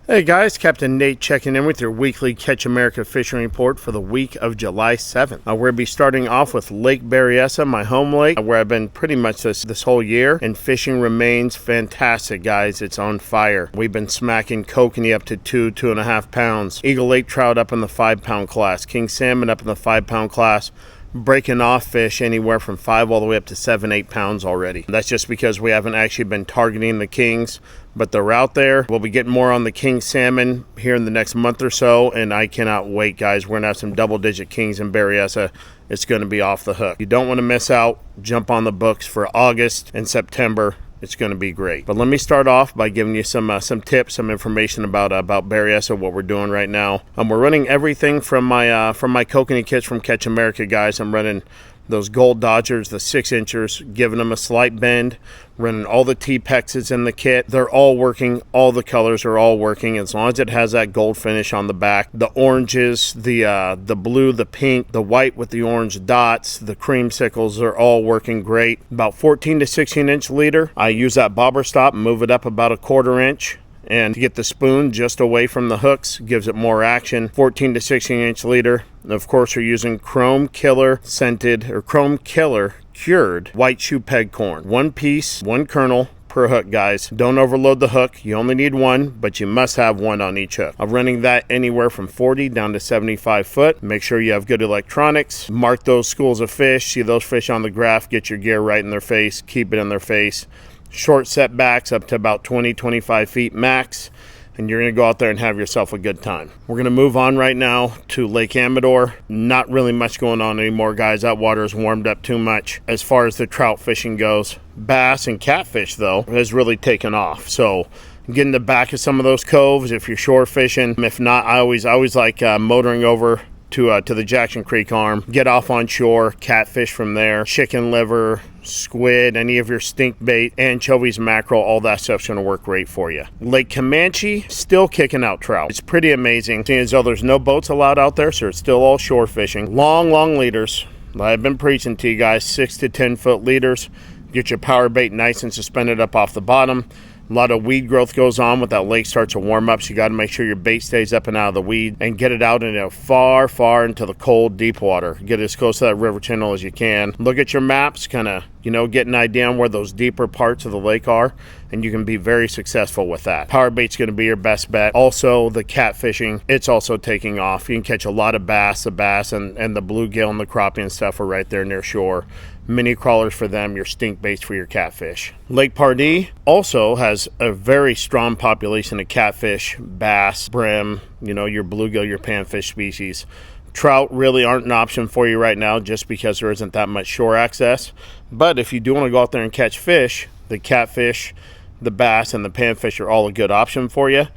Hey guys, Captain Nate checking in with your weekly Catch America fishing report for the week of July 7th. We're going to be starting off with Lake Berryessa, my home lake, where I've been pretty much this whole year, and fishing remains fantastic, guys. It's on fire. We've been smacking kokanee up to 2.5 pounds, Eagle Lake trout up in the 5-pound class, king salmon up in the 5-pound class, breaking off fish anywhere from 5 all the way up to 7-8 pounds already. That's just because we haven't actually been targeting the kings, but they're out there. We'll be getting more on the king salmon here in the next month or so, and I cannot wait, guys. We're gonna have some double-digit kings in Berryessa. It's gonna be off the hook. You don't want to miss out. Jump on the books for August and September. It's going to be great. But let me start off by giving you some tips, some information about Berryessa, what we're doing right now. We're running everything from my kokanee kits from Catch America, guys. I'm running those Gold Dodgers, the 6-inchers, giving them a slight bend, running all the T-Pexes in the kit. They're all working. All the colors are all working as long as it has that gold finish on the back. The oranges, the blue, the pink, the white with the orange dots, the creamsicles are all working great. About 14 to 16 inch leader. I use that bobber stop and move it up about 1/4 inch. And to get the spoon just away from the hooks gives it more action. 14 to 16 inch leader. And of course, we're using chrome killer scented or chrome killer cured white Shoepeg corn. 1 piece, 1 kernel per hook, guys. Don't overload the hook. You only need 1, but you must have 1 on each hook. I'm running that anywhere from 40 down to 75 foot. Make sure you have good electronics. Mark those schools of fish. See those fish on the graph. Get your gear right in their face. Keep it in their face. Short setbacks up to about 20-25 feet max, and you're going to go out there and have yourself a good time. We're going to move on right now to Lake Amador. Not really much going on anymore, guys. That water is warmed up too much as far as the trout fishing goes. Bass and catfish, though, has really taken off. So get in the back of some of those coves if you're shore fishing. If not, I always like motoring over to the Jackson Creek arm, get off on shore, catfish from there, chicken liver, squid, any of your stink bait, anchovies, mackerel, all that stuff's going to work great for you. Lake Camanche, still kicking out trout. It's pretty amazing, seeing as though there's no boats allowed out there, so it's still all shore fishing. Long leaders. I've been preaching to you guys, 6 to 10 foot leaders. Get your power bait nice and suspended up off the bottom. A lot of weed growth goes on when that lake starts to warm up, so you got to make sure your bait stays up and out of the weed and get it out into far into the cold, deep water. Get as close to that river channel as you can. Look at your maps, kind of, get an idea on where those deeper parts of the lake are, and you can be very successful with that. Power bait's going to be your best bet. Also, the catfishing, it's also taking off. You can catch a lot of bass. The bass and the bluegill and the crappie and stuff are right there near shore. Mini crawlers for them, your stink baits for your catfish. Lake Pardee also has a very strong population of catfish, bass, brim, your bluegill, your panfish species. Trout really aren't an option for you right now just because there isn't that much shore access. But if you do want to go out there and catch fish, the catfish, the bass, and the panfish are all a good option for you.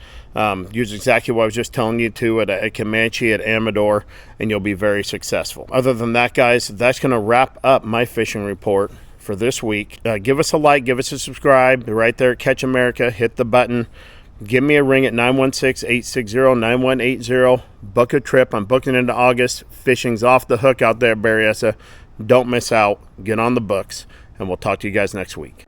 Use exactly what I was just telling you to at Camanche, at Amador, and you'll be very successful. Other than that, guys, that's going to wrap up my fishing report for this week. Give us a like, give us a subscribe. Right there at Catch America. Hit the button. Give me a ring at 916-860-9180. Book a trip. I'm booking into August. Fishing's off the hook out there at Berryessa. Don't miss out. Get on the books, and we'll talk to you guys next week.